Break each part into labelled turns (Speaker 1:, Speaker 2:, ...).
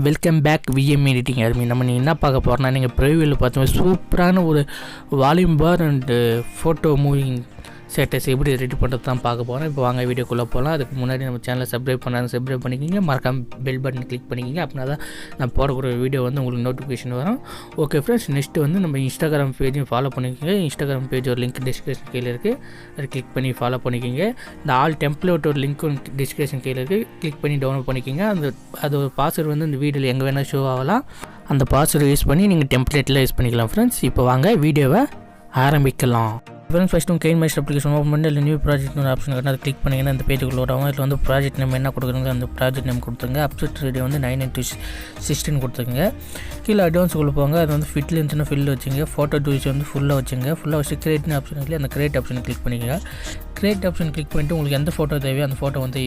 Speaker 1: Welcome back vmeditingarmy. நம்ம என்ன பார்க்க போகிறோம்னா, நீங்கள் ப்ரிவியூவில் பார்த்தோம் சூப்பரான ஒரு volume bar and photo moving status எப்படி ரெடி பண்ணுறது தான் பார்க்க போகிறோம். இப்போ வாங்க வீடியோக்குள்ளே போகலாம். அதுக்கு முன்னாடி நம்ம சேனலை சப்ஸ்கிரைப் பண்ணிக்கிங்க, மறக்காம பெல் பட்டன் கிளிக் பண்ணிக்கிங்க. அப்படின்னா தான் நான் போடக்கூடிய வீடியோ வந்து உங்களுக்கு நோட்டிஃபிகேஷன் வரும். ஓகே ஃப்ரெண்ட்ஸ், நெக்ஸ்ட்டு வந்து நம்ம இன்ஸ்டாகிராம் பேஜையும் ஃபாலோ பண்ணிக்கோங்க. இன்ஸ்டாகிராம் பேஜ் ஒரு லிங்க் டிஸ்கிரிப்ஷன் கீழே இருக்குது, அதை கிளிக் பண்ணி ஃபாலோ பண்ணிக்கிங்க. இந்த ஆல் டெம்ப்ளேட் ஒரு லிங்க்கும் டிஸ்கிரிப்ஷன் கீழே இருக்குது, கிளிக் பண்ணி டவுன்லோட் பண்ணிக்கிங்க. அது ஒரு பாஸ்வேர்டு வந்து இந்த வீடியோவில் எங்கே வேணால் ஷோ ஆகலாம். அந்த பாஸ்வேர்டு யூஸ் பண்ணி நீங்கள் டெம்ப்ளேட்டில் யூஸ் பண்ணிக்கலாம் ஃப்ரெண்ட்ஸ். இப்போ வாங்க வீடியோவை ஆரம்பிக்கலாம். ஃப்ரெண்ட்ஸ், ஃபஸ்ட்டு கெயின் மைஸ்ட் அப்ளிகேஷன் ஓப்பன் பண்ணி இல்லை நியூ ப்ராஜெக்ட் ஒரு ஆப்ஷன் கரெக்டாக அதை கிளிக் பண்ணிங்கன்னா இந்த பேஜுக்குள்ள வரும். இதில் வந்து ப்ராஜெக்ட் நேம் என்ன கொடுக்குறீங்க அந்த ப்ராஜெக்ட் நேம் கொடுத்துங்க. அப்செட் ரேடியோ வந்து 9:16 கொடுத்துங்க. கீழே அட்வான்ஸ் போங்க. அது வந்து ஃபிட்டில் இருந்துச்சுன்னா ஃபில் வச்சுங்க. ஃபோட்டோ டூஸ் வந்து ஃபுல்லாக வச்சுங்க. ஃபுல்லாக வச்சு கிரியேட்னு ஆப்ஷன் இருக்குது, அந்த கிரியேட் ஆப்ஷனை கிளிக் பண்ணிக்கங்க. கிரியேட் ஆப்ஷன் கிளிக் பண்ணிட்டு உங்களுக்கு எந்த ஃபோட்டோ தேவையோ அந்த ஃபோட்டோ வந்து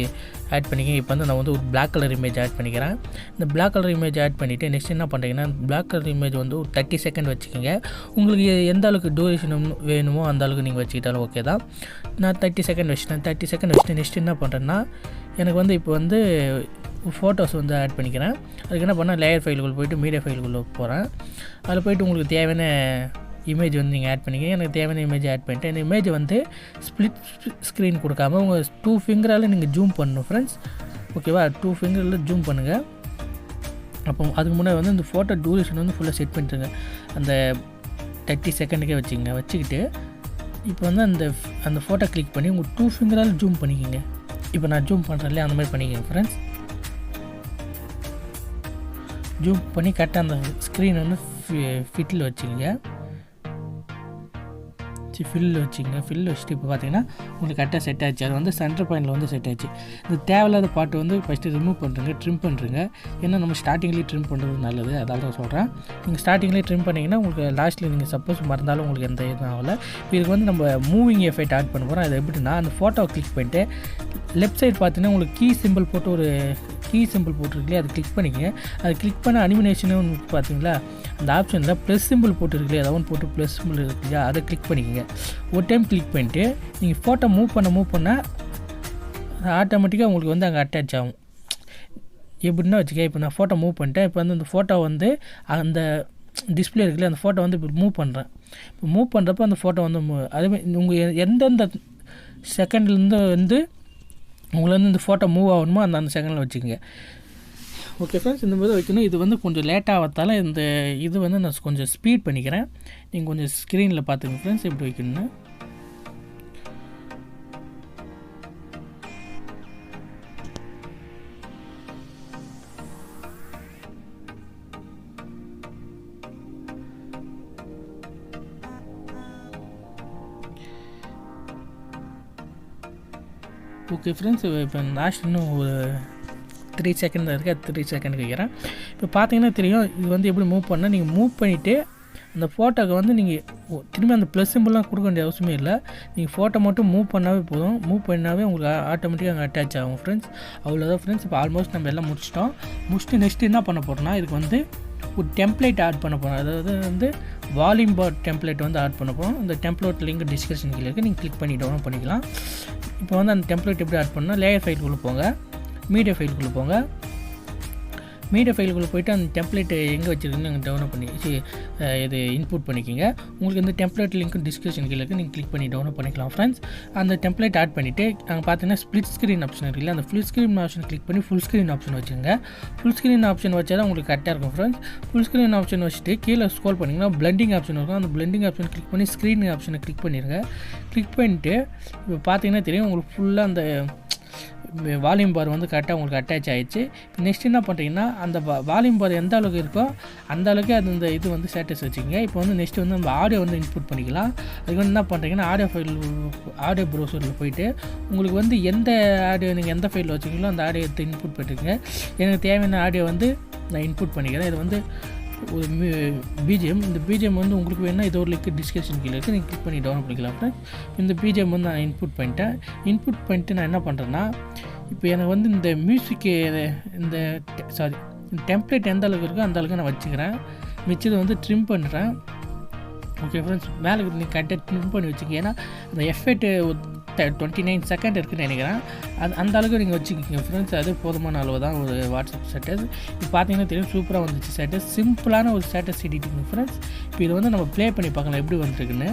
Speaker 1: ஆட் பண்ணிக்கங்க. இப்போ வந்து நான் வந்து ஒரு பிளாக் கலர் இமேஜ் ஆட் பண்ணிக்கிறேன். இந்த பிளாக் கலர் இமேஜ் ஆட் பண்ணிவிட்டு நெக்ஸ்ட் என்ன பண்ணுறீங்கன்னா, பிளாக் கலர் இமேஜ் வந்து ஒரு 30 செகண்ட் வச்சுக்கோங்க. உங்களுக்கு எந்த அளவுக்கு டூரேஷன் வேணுமோ அந்த அளவுக்கு நீங்கள் வச்சுக்கிட்டாலும் ஓகே தான். நான் 30 செகண்ட் வச்சுட்டேன். 30 செகண்ட் வச்சுட்டு நெக்ஸ்ட் என்ன பண்ணுறேன்னா, எனக்கு வந்து இப்போ வந்து ஃபோட்டோஸ் வந்து ஆட் பண்ணிக்கிறேன். அதுக்கு என்ன பண்ணால் லேயர் ஃபைலுக்குள்ளே போய்ட்டு மீடியா ஃபைலுக்குள்ளே போகிறேன். அதில் போய்ட்டு உங்களுக்கு தேவையான இமேஜ் வந்து நீங்கள் ஆட் பண்ணிக்கங்க. எனக்கு தேவையான இமேஜ் ஆட் பண்ணிவிட்டு இந்த இமேஜ் வந்து ஸ்ப்ளிட் ஸ்க்ரீன் கொடுக்காம உங்கள் 2 ஃபிங்கரால் நீங்கள் ஜூம் பண்ணணும் ஃப்ரெண்ட்ஸ். ஓகேவா, 2 ஃபிங்கரில் ஜூம் பண்ணுங்கள். அப்போ அதுக்கு முன்னாடி வந்து இந்த ஃபோட்டோ டூரேஷன் வந்து ஃபுல்லாக செட் பண்ணிட்டுருங்க. அந்த 30 செகண்டுக்கே வச்சுக்கிட்டு இப்போ வந்து அந்த ஃபோட்டோ கிளிக் பண்ணி உங்கள் 2 ஃபிங்கரால் ஜூம் பண்ணிக்கோங்க. இப்போ நான் ஜூம் பண்ணுறேன்ல அந்த மாதிரி பண்ணிக்கோங்க ஃப்ரெண்ட்ஸ். ஜூம் பண்ணி கரெக்டாக அந்த ஸ்க்ரீன் வந்து ஃபிட்டில் வச்சுக்கோங்க. ஃபில் வச்சுட்டு இப்போ பார்த்தீங்கன்னா உங்களுக்கு கரெக்டாக செட் ஆச்சு. அது வந்து சென்டர் பாயிண்டில் வந்து செட் ஆச்சு. இந்த தேவையில்லாத பாட்டு வந்து ஃபஸ்ட்டு ரிமூவ் பண்ணுறங்க, ட்ரிம் பண்ணுறங்க. ஏன்னா நம்ம ஸ்டார்டிங்லேயே ட்ரிம் பண்ணுறது நல்லது, அதால் தான் சொல்கிறேன். நீங்கள் ஸ்டார்டிங்லேயே ட்ரிம் பண்ணிங்கன்னா உங்களுக்கு லாஸ்ட்டில் நீங்கள் சப்போஸ் மறந்தாலும் உங்களுக்கு எந்த இதுவும் ஆகலை. இதுக்கு வந்து நம்ம மூவிங் எஃபெக்ட் ஆட் பண்ண போகிறோம். அது எப்படின்னா, அந்த ஃபோட்டோவை கிளிக் பண்ணிட்டு லெஃப்ட் சைடு பார்த்தீங்கன்னா உங்களுக்கு கீ சிம்பிள் போட்டுருக்குல்லையே, அது கிளிக் பண்ணிக்கங்க. அது கிளிக் பண்ண அனிமினேஷனு பார்த்தீங்களா, அந்த ஆப்ஷனில் ப்ளஸ் சிம்பிள் போட்டுருக்குல்லையே, அதை போட்டு ப்ளஸ் சிம்பிள் இருக்கு இல்லையா, அதை கிளிக் பண்ணிக்கங்க. ஒரு டைம் கிளிக் பண்ணிட்டு நீங்கள் ஃபோட்டோ மூவ் பண்ண ஆட்டோமேட்டிக்காக உங்களுக்கு வந்து அங்கே அட்டாச் ஆகும். எப்படின்னா வச்சுக்க, இப்போ நான் ஃபோட்டோ மூவ் பண்ணிட்டேன். இப்போ வந்து அந்த ஃபோட்டோ வந்து அந்த டிஸ்பிளே இருக்குல்ல, அந்த ஃபோட்டோ வந்து இப்போ மூவ் பண்ணுறேன். இப்போ மூவ் பண்ணுறப்போ அந்த ஃபோட்டோ வந்து அதேமாதிரி உங்கள் எந்தெந்த செகண்ட்லேருந்து வந்து உங்களை வந்து இந்த ஃபோட்டோ மூவ் ஆகணுமோ அந்த செகண்டில் வச்சுக்கோங்க. ஓகே ஃப்ரெண்ட்ஸ், இந்த மாதிரி வைக்கணும். இது வந்து கொஞ்சம் லேட்டாக ஆகிறதால இந்த இது வந்து நான் கொஞ்சம் ஸ்பீட் பண்ணிக்கிறேன். நீங்கள் கொஞ்சம் ஸ்க்ரீனில் பார்த்துங்க ஃப்ரெண்ட்ஸ் எப்படி வைக்கணும்னு. ஓகே ஃப்ரெண்ட்ஸ், இப்போ லாஸ்ட் இன்னும் ஒரு 3 செகண்ட் தான் இருக்குது. அது 3 செகண்ட் வைக்கிறேன். இப்போ பார்த்தீங்கன்னா தெரியும் இது வந்து எப்படி மூவ் பண்ணால். நீங்கள் மூவ் பண்ணிவிட்டு அந்த ஃபோட்டோக்கு வந்து நீங்கள் திரும்பி அந்த ப்ளஸ் சிம்பிள்லாம் கொடுக்க வேண்டிய அவசியமே இல்லை. நீங்கள் ஃபோட்டோ மட்டும் மூவ் பண்ணாவே போதும். மூவ் பண்ணாவே உங்களுக்கு ஆட்டோமேட்டிக்காக அங்கே அட்டாச் ஆகும் ஃப்ரெண்ட்ஸ். அவ்வளோதான் ஃப்ரெண்ட்ஸ். இப்போ ஆல்மோஸ்ட் நம்ம எல்லாம் முடிச்சுட்டு நெக்ஸ்ட் என்ன பண்ண போகிறோம்னா, இதுக்கு வந்து ஒரு டெம்ப்ளேட் ஆட் பண்ண போகிறோம். அதாவது வந்து வால்யூம் பார் டெம்ப்ளேட் வந்து ஆட் பண்ண போகிறோம். இந்த டெம்ப்ளேட் லிங்க் டிஸ்கிரிப்ஷன் கீழே இருக்குது, நீங்கள் கிளிக் பண்ணி டவுன்லோட் பண்ணிக்கலாம். இப்போ வந்து அந்த டெம்ப்ளேட் எப்படி ஆட் பண்ணால், லேயர் ஃபைலுக்குள்ளே போங்க, மீடியா ஃபைலுக்குள்ளே போங்க. மீடியா ஃபைலுக்குள்ளே போய்ட்டு அந்த டெம்ப்ளேட் எங்கே வச்சுருக்குன்னு நீங்கள் டவுன்லோட் பண்ணி இது இன்புட் பண்ணிக்கிங்க. உங்களுக்கு இந்த டெம்ப்ளேட் லிங்க் டிஸ்கிரிப்ஷன் கீழே இருக்குது, நீங்கள் கிளிக் பண்ணி டவுன்லோட் பண்ணிக்கலாம் ஃப்ரெண்ட்ஸ். அந்த டெம்ப்ளேட் ஆட் பண்ணிவிட்டு நாங்கள் பார்த்தீங்கன்னா ஸ்ப்ளிட் ஸ்க்ரீன் ஆப்ஷன் இருக்குல்ல, அந்த ஃபுல் ஸ்க்ரீன் ஆப்ஷன் கிளிக் பண்ணி ஃபுல் ஸ்க்ரீன் ஆப்ஷன் வச்சுங்க. ஃபுல் ஸ்க்ரீன் ஆப்ஷன் வச்சா தான் உங்களுக்கு கரெக்டாக இருக்கும் ஃப்ரெண்ட்ஸ். ஃபுல் ஸ்க்ரீன் ஆப்ஷன் வச்சுட்டு கீழே ஸ்க்ரோல் பண்ணிங்கன்னா பிளெண்டிங் ஆப்ஷன் இருக்கும். அந்த பிளெண்டிங் ஆப்ஷன் கிளிக் பண்ணி ஸ்க்ரீன் ஆப்ஷனை கிளிக் பண்ணிடுங்க. கிளிக் பண்ணிட்டு இப்போ பார்த்தீங்கன்னா தெரியும் உங்களுக்கு ஃபுல்லாக அந்த வால்யூம் பார் வந்து கரெக்டாக உங்களுக்கு அட்டாச் ஆகிடுச்சு. நெக்ஸ்ட் என்ன பண்ணுறீங்கன்னா, அந்த வால்யூம் பார் எந்த அளவுக்கு இருக்கோ அந்த அளவுக்கு அது இந்த இது வந்து ஸ்டேட்டஸ் வச்சுக்கோங்க. இப்போ வந்து நெக்ஸ்ட் வந்து நம்ம ஆடியோ வந்து இன்புட் பண்ணிக்கலாம். அதுக்கு வந்து என்ன பண்ணுறீங்கன்னா, ஆடியோ ப்ரௌசரில் போய்ட்டு உங்களுக்கு வந்து எந்த ஆடியோ நீங்கள் எந்த ஃபைலில் வச்சுக்கீங்களோ அந்த ஆடியோ எடுத்து இன்புட் பண்ணிட்டுருங்க. எனக்கு தேவையான ஆடியோ வந்து நான் இன்புட் பண்ணிக்கிறேன். இது வந்து ஒரு பிஜிஎம். இந்த பிஜிஎம் வந்து உங்களுக்கு வேணால் இது ஒரு லிங்க் டிஸ்கிரிப்ஷன் கீழே இருக்குது, நீங்கள் கிளிக் பண்ணி டவுன்லோட் பண்ணிக்கலாம். இந்த பிஜிஎம் வந்து நான் இன்புட் பண்ணிட்டு நான் என்ன பண்ணுறேன்னா, இப்போ எனக்கு வந்து இந்த மியூசிக்கு இந்த டெம்ப்ளேட் எந்த அளவுக்கு இருக்கோ அந்த அளவுக்கு நான் வச்சுக்கிறேன். மிச்சது வந்து ட்ரிம் பண்ணுறேன். ஓகே ஃப்ரெண்ட்ஸ், மேலே நீங்கள் கரெக்டாக ட்ரிம் பண்ணி வச்சுக்க. ஏன்னா அந்த எஃபெக்ட் 29 செகண்ட் இருக்குதுன்னு நினைக்கிறேன். அந்த அளவுக்கு நீங்கள் வச்சுக்கிங்க ஃப்ரெண்ட்ஸ். அது போதுமான அளவு தான் ஒரு வாட்ஸ்அப் ஸ்டேட்டஸ். இப்போ பார்த்தீங்கன்னா தெரியும் சூப்பராக வந்துச்சு ஸ்டேட்டஸ். சிம்பிளான ஒரு ஸ்டேட்டஸ் எடிட்டிங் ஃப்ரெண்ட்ஸ். இப்போ இது வந்து நம்ம ப்ளே பண்ணி பார்க்கலாம் எப்படி வந்துருக்குன்னு.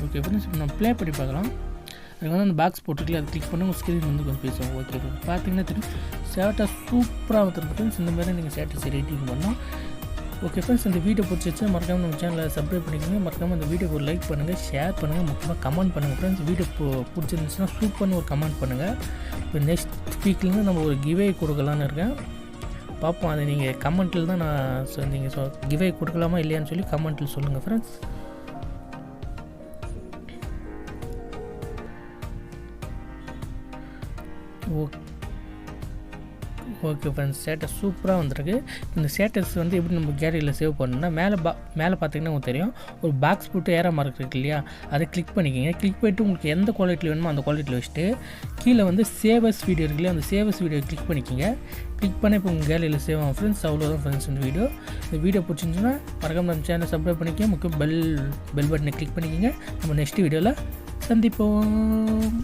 Speaker 1: ஓகே ஃப்ரெண்ட்ஸ், இப்போ நம்ம ப்ளே பண்ணி பார்க்கலாம். அதுக்கு வந்து அந்த பாக்ஸ் போட்டுருக்கல அதை கிளிக் பண்ணி உங்கள் ஸ்க்ரீன் வந்து கொஞ்சம் பேசுவோம். ஓகே ஃப்ரெண்ட்ஸ், பார்த்தீங்கன்னா தெரியும் ஸ்டேட்டஸ் சூப்பராக வந்துருக்கு ஃப்ரெண்ட்ஸ். இந்த மாதிரி நீங்கள் ஸ்டேட்டஸ் எடிட்டிங் பண்ணோம். ஓகே ஃப்ரெண்ட்ஸ், இந்த வீடியோ பிடிச்சிச்சு மறக்காமல் நம்ம சேனலை சப்ஸ்கிரைப் பண்ணிக்கோங்க. மறக்காமல் இந்த வீடியோக்கு ஒரு லைக் பண்ணுங்கள், ஷேர் பண்ணுங்கள், முக்கியமாக கமெண்ட் பண்ணுங்கள் ஃப்ரெண்ட்ஸ். வீடியோ பிடிச்சிருந்துச்சுன்னா சூப்பர்னு ஒரு கமெண்ட் பண்ணுங்கள். இப்போ நெக்ஸ்ட் வீக்லேருந்து நம்ம ஒரு கிவே கொடுக்கலான்னு இருக்கேன். பார்ப்போம், அதை நீங்கள் கமெண்ட்டில் தான் நான் நீங்கள் கிவே கொடுக்கலாமா இல்லையான்னு சொல்லி கமெண்ட்டில் சொல்லுங்கள் ஃப்ரெண்ட்ஸ். ஓகே ஃப்ரெண்ட்ஸ், ஸ்டேட்டஸ் சூப்பராக வந்துருக்கு. இந்த ஸ்டேட்டஸ் வந்து எப்படி நம்ம கேலரியில் சேவ் பண்ணணும்னா மேலே பார்த்தீங்கன்னா உங்களுக்கு தெரியும் ஒரு பாக்ஸ் போட்டு ஏற மார்க் இருக்கு இல்லையா, அதை கிளிக் பண்ணிக்கிங்க. கிளிக் பண்ணிவிட்டு உங்களுக்கு எந்த குவாலிட்டியில் வேணுமோ அந்த குவாலிட்டியில் வச்சுட்டு கீழே வந்து சேவஸ் வீடியோ இருக்கு இல்லையா, அந்த சேவஸ் வீடியோ கிளிக் பண்ணிக்கிங்க. கிளிக் பண்ணி இப்போ உங்கள் கேலரியில் சேவ் ஆகும் ஃப்ரெண்ட்ஸ். அவ்வளோதான் ஃப்ரெண்ட்ஸ் இந்த வீடியோ பிடிச்சிருந்துச்சுன்னா மறக்காம நம்ம சேனலை சப்ஸ்கிரைப் பண்ணிக்க, முக்கியம் பெல் பட்டனை கிளிக் பண்ணிக்கிங்க. நம்ம நெக்ஸ்ட் வீடியோவில் சந்திப்போம்.